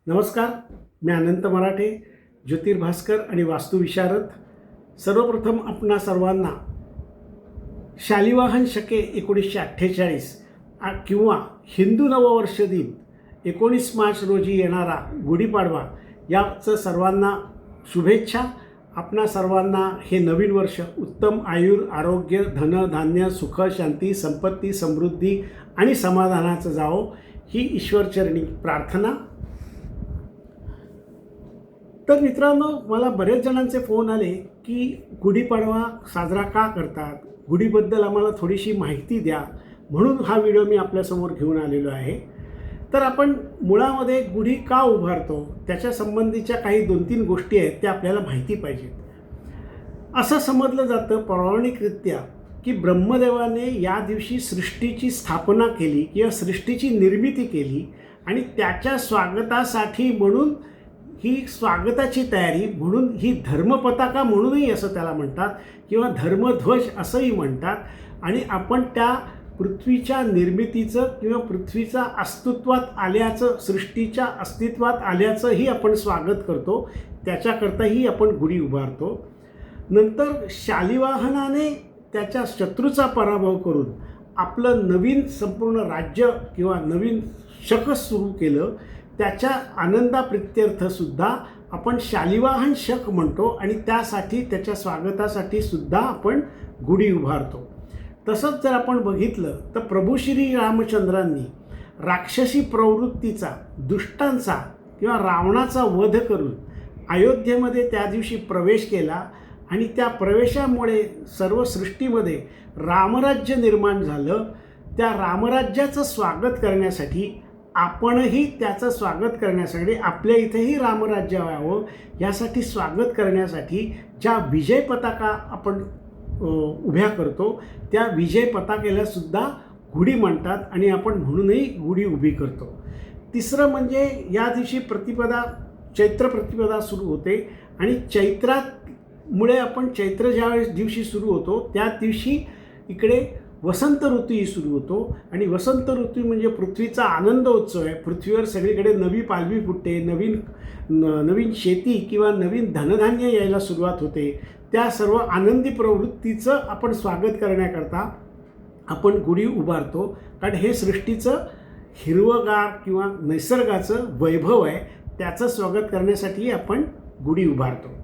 नमस्कार. मी अनंत मराठे, ज्योतिर्भास्कर आणि वास्तुविशारद. सर्वप्रथम आपणा सर्वांना शालिवाहन शके 1948 किंवा हिंदू नववर्ष दिन 19 मार्च रोजी येणारा गुढीपाडवा याचं सर्वांना शुभेच्छा. आपणा सर्वांना हे नवीन वर्ष उत्तम आयुर, आरोग्य, धन, धान्य, सुख, शांती, संपत्ती, समृद्धी आणि समाधानाचं जावो ही ईश्वरचरणी प्रार्थना. तर मित्रांनो, मला बरेच जणांचे फोन आले की गुढीपाडवा साजरा का करतात, गुढीबद्दल आम्हाला थोडीशी माहिती द्या, म्हणून हा व्हिडिओ मी आपल्यासमोर घेऊन आलेलो आहे. तर आपण मुळामध्ये गुढी का उभारतो त्याच्या संबंधीच्या काही 2-3 गोष्टी आहेत त्या आपल्याला माहिती पाहिजेत. असं समजलं जातं पौराणिकरित्या की ब्रह्मदेवाने या दिवशी सृष्टीची स्थापना केली किंवा सृष्टीची निर्मिती केली आणि त्याच्या स्वागतासाठी म्हणून ही स्वागताची तयारी म्हणून ही धर्मपताका म्हणूनही असं त्याला म्हणतात किंवा धर्मध्वज असंही म्हणतात. आणि आपण त्या पृथ्वीच्या निर्मितीचं किंवा पृथ्वीच्या अस्तित्वात आल्याचं, सृष्टीच्या अस्तित्वात आल्याचंही आपण स्वागत करतो. त्याच्याकरताही आपण गुढी उभारतो. नंतर शालिवाहनाने त्याच्या शत्रूचा पराभव करून आपलं नवीन संपूर्ण राज्य किंवा नवीन शक सुरू केलं. त्याच्या आनंदाप्रित्यर्थसुद्धा आपण शालिवाहन शक म्हणतो आणि त्यासाठी त्याच्या स्वागतासाठी सुद्धा आपण गुढी उभारतो. तसंच जर आपण बघितलं तर प्रभू श्री रामचंद्रांनी राक्षसी प्रवृत्तीचा, दुष्टांचा किंवा रावणाचा वध करून अयोध्येमध्ये त्या दिवशी प्रवेश केला आणि त्या प्रवेशामुळे सर्व सृष्टीमध्ये रामराज्य निर्माण झालं. त्या रामराज्याचं स्वागत करण्यासाठी आपणही त्याचं स्वागत करण्यासाठी, आपल्या इथेही रामराज्य व्हावं यासाठी स्वागत करण्यासाठी ज्या विजय पताका आपण उभ्या करतो त्या विजय पताकेलासुद्धा गुढी म्हणतात आणि आपण म्हणूनही गुढी उभी करतो. तिसरं म्हणजे या दिवशी चैत्र प्रतिपदा सुरू होते आणि चैत्रामुळे आपण चैत्र ज्या दिवशी सुरू होतो त्या दिवशी इकडे वसंत ऋतूही सुरू होतो आणि वसंत ऋतू म्हणजे पृथ्वीचा आनंद उत्सव आहे. पृथ्वीवर सगळीकडे नवी पालवी फुटते, नवीन शेती किंवा नवीन धनधान्य यायला सुरुवात होते. त्या सर्व आनंदी प्रवृत्तीचं आपण स्वागत करण्याकरता आपण गुढी उभारतो. कारण हे सृष्टीचं हिरवगार किंवा निसर्गाचं वैभव आहे, त्याचं स्वागत करण्यासाठी आपण गुढी उभारतो.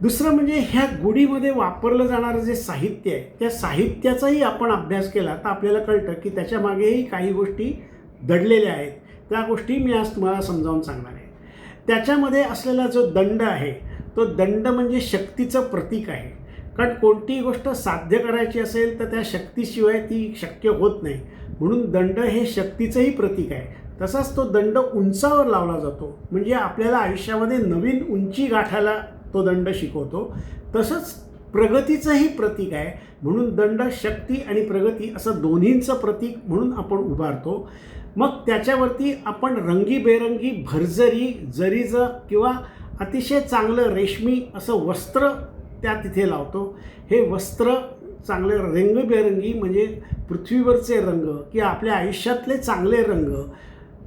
दुसरं म्हणजे ह्या गुढीमध्ये वापरलं जाणारं जे साहित्य आहे त्या साहित्याचाही आपण अभ्यास केला तर आपल्याला कळतं की त्याच्यामागेही काही गोष्टी दडलेल्या आहेत. त्या गोष्टी मी आज तुम्हाला समजावून सांगणार आहे. त्याच्यामध्ये असलेला जो दंड आहे तो दंड म्हणजे शक्तीचं प्रतीक आहे. कारण कोणतीही गोष्ट साध्य करायची असेल तर त्या शक्तीशिवाय ती शक्य होत नाही, म्हणून दंड हे शक्तीचंही प्रतीक आहे. तसाच तो दंड उंचावर लावला जातो, म्हणजे आपल्याला आयुष्यामध्ये नवीन उंची गाठायला तो दंड शिकवतो. तसंच प्रगतीचंही प्रतीक आहे, म्हणून दंड शक्ती आणि प्रगती असं दोन्हींचं प्रतीक म्हणून आपण उभारतो. मग त्याच्यावरती आपण रंगीबेरंगी भरजरी, जरीचं किंवा अतिशय चांगलं रेशमी असं वस्त्र त्या तिथे लावतो. हे वस्त्र चांगले रंगबेरंगी म्हणजे पृथ्वीवरचे रंग किंवा आपल्या आयुष्यातले चांगले रंग,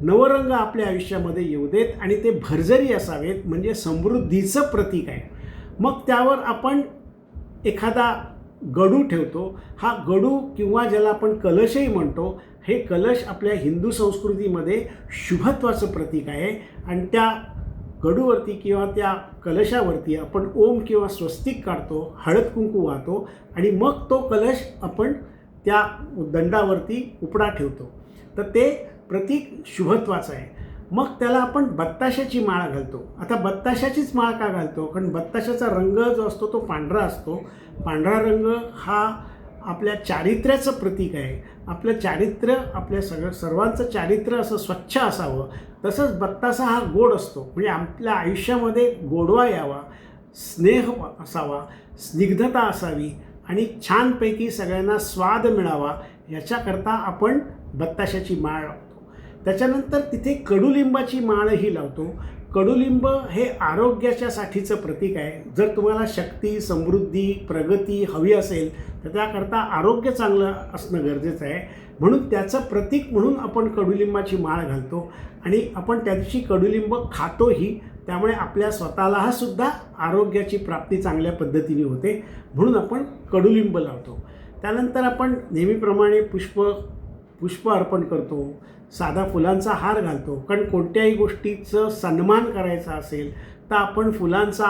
नवरंग आपल्या आयुष्यामध्ये येऊ देत आणि ते भरजरी असावेत, म्हणजे समृद्धीचं प्रतीक आहे. मग त्यावर आपण एखादा गडू ठेवतो. हा गडू किंवा ज्याला आपण कलशही म्हणतो, हे कलश आपल्या हिंदू संस्कृतीमध्ये शुभत्वाचं प्रतीक आहे आणि त्या गडूवरती किंवा त्या कलशावरती आपण ओम किंवा स्वस्तिक काढतो, हळद कुंकू वाहतो आणि मग तो कलश आपण त्या दंडावरती उपडा ठेवतो. तर ते प्रतीक शुभत्वाचं आहे. मग त्याला आपण बत्ताशाची माळ घालतो. आता बत्ताशाचीच माळ का घालतो? कारण बत्ताशाचा रंग जो असतो तो पांढरा असतो. पांढरा रंग हा आपल्या चारित्र्याचं प्रतीक आहे. आपलं चारित्र्य, आपल्या सर्वांचं चारित्र्य असं स्वच्छ असावं. तसंच बत्तासा हा गोड असतो, म्हणजे आपल्या आयुष्यामध्ये गोडवा यावा, स्नेह असावा, स्निग्धता असावी आणि छानपैकी सगळ्यांना स्वाद मिळावा याच्याकरता आपण बत्ताशाची माळ लावतो. त्याच्यानंतर तिथे कडुलिंबाची माळही लावतो. कडुलिंब हे आरोग्याच्या साठीचं प्रतीक आहे. जर तुम्हाला शक्ती, समृद्धी, प्रगती हवी असेल तर त्याकरता आरोग्य चांगलं असणं गरजेचं आहे. म्हणून त्याचं प्रतीक म्हणून आपण कडुलिंबाची माळ घालतो आणि आपण त्या दिवशी कडुलिंब खातोही. त्यामुळे आपल्या स्वतःला सुद्धा आरोग्याची प्राप्ती चांगल्या पद्धतीने होते, म्हणून आपण कडुलिंब लावतो. त्यानंतर आपण नेहमीप्रमाणे पुष्प अर्पण करतो, साधा फुलांचा हार घालतो. कारण कोणत्याही गोष्टीचं सन्मान करायचा असेल तर आपण फुलांचा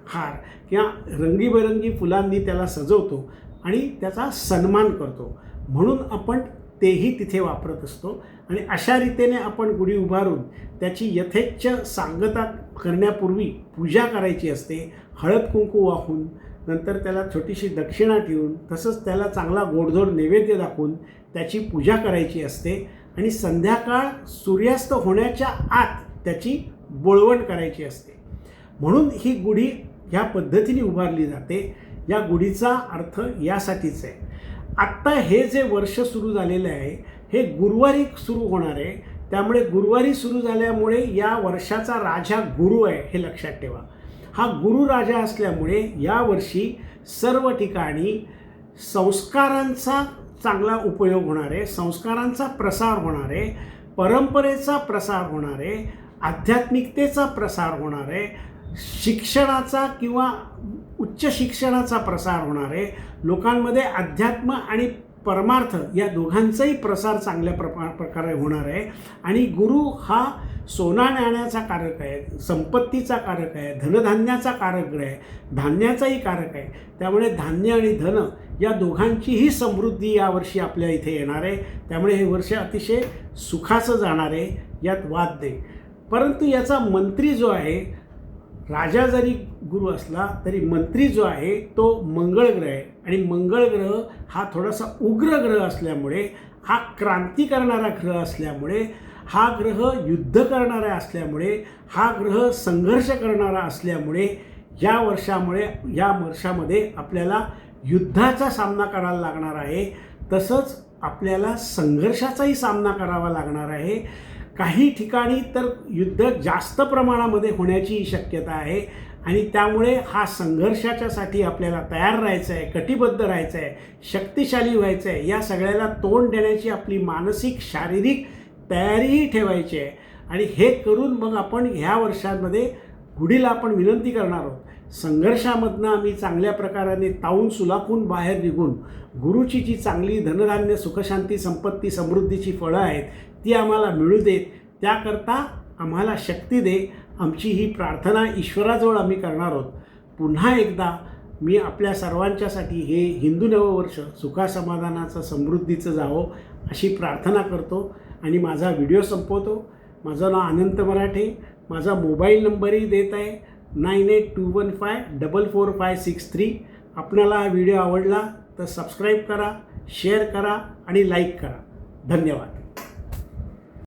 हार किंवा रंगीबेरंगी फुलांनी त्याला सजवतो आणि त्याचा सन्मान करतो, म्हणून आपण तेही तिथे वापरत असतो. आणि अशा रीतीने आपण गुढी उभारून त्याची यथेच्छ सांगता करण्यापूर्वी पूजा करायची असते. हळद कुंकू वाहून, नंतर त्याला छोटीशी दक्षिणा ठेवून, तसंच त्याला चांगला गोडधोड नैवेद्य दाखवून त्याची पूजा करायची असते. आणि संध्याकाळ सूर्यास्त होण्याच्या आत त्याची बोळवण करायची असते. म्हणून ही गुढी ह्या पद्धतीने उभारली जाते. या गुढीचा अर्थ यासाठीच आहे. आत्ता हे जे वर्ष सुरू झालेलं आहे हे गुरुवारी सुरू होणार आहे. त्यामुळे गुरुवारी सुरू झाल्यामुळे या वर्षाचा राजा गुरु आहे हे लक्षात ठेवा. हा गुरु राजा असल्यामुळे यावर्षी सर्व ठिकाणी संस्कारांचा चांगला उपयोग होणार आहे, संस्कारांचा प्रसार होणार आहे, परंपरेचा प्रसार होणार आहे, आध्यात्मिकतेचा प्रसार होणार आहे, शिक्षणाचा किंवा उच्च शिक्षणाचा प्रसार होणार आहे. लोकांमध्ये अध्यात्म आणि परमार्थ या दोघांचाही प्रसार चांगल्या प्रकारे होणार आहे. आणि गुरु हा सोना नाण्याचा कारक आहे, संपत्तीचा कारक आहे, धनधान्याचा कारक आहे, धान्याचाही कारक आहे. त्यामुळे धान्य आणि धन या दोघांचीही समृद्धी यावर्षी आपल्या इथे येणार आहे. त्यामुळे हे वर्ष अतिशय सुखाचं जाणार आहे, यात वाद नाही. परंतु याचा मंत्री जो आहे, राजा जरी गुरु असला तरी मंत्री जो आहे तो मंगळ ग्रह आहे. आणि मंगळ ग्रह हा थोडासा उग्र ग्रह असल्यामुळे, हा क्रांती करणारा ग्रह असल्यामुळे, हा ग्रह युद्ध करणारा असल्यामुळे, हा ग्रह संघर्ष करणारा असल्यामुळे या वर्षामध्ये आपल्याला युद्धाचा सामना करायला लागणार आहे. तसंच आपल्याला संघर्षाचाही सामना करावा लागणार आहे. काही ठिकाणी तर युद्ध जास्त प्रमाणामध्ये होण्याची शक्यता आहे. आणि त्यामुळे हा संघर्षाच्यासाठी आपल्याला तयार राहायचं आहे, कटिबद्ध राहायचं आहे, शक्तिशाली व्हायचं आहे. या सगळ्याला तोंड देण्याची आपली मानसिक शारीरिक तयारीही ठेवायची आहे. आणि हे करून मग आपण ह्या वर्षांमध्ये गुढीला आपण विनंती करणार आहोत, संघर्षामधनं आम्ही चांगल्या प्रकाराने तावून सुलाखून बाहेर निघून गुरुची जी चांगली धनधान्य, सुखशांती, संपत्ती, समृद्धीची फळं आहेत ती आम्हाला मिळू देत. त्याकरता आम्हाला शक्ती दे. आमची ही प्रार्थना ईश्वराजवळ आम्ही करणार आहोत. पुन्हा एकदा मी आपल्या सर्वांच्यासाठी हे हिंदू नववर्ष सुखासमाधानाचं, समृद्धीचं जावं अशी प्रार्थना करतो आणि माझा व्हिडिओ संपवतो. माझं नाव अनंत मराठे. माझा मोबाईल नंबरही देत आहे 9821544563. आपल्याला हा व्हिडिओ आवडला तर सबस्क्राईब करा, शेअर करा आणि लाईक करा. धन्यवाद.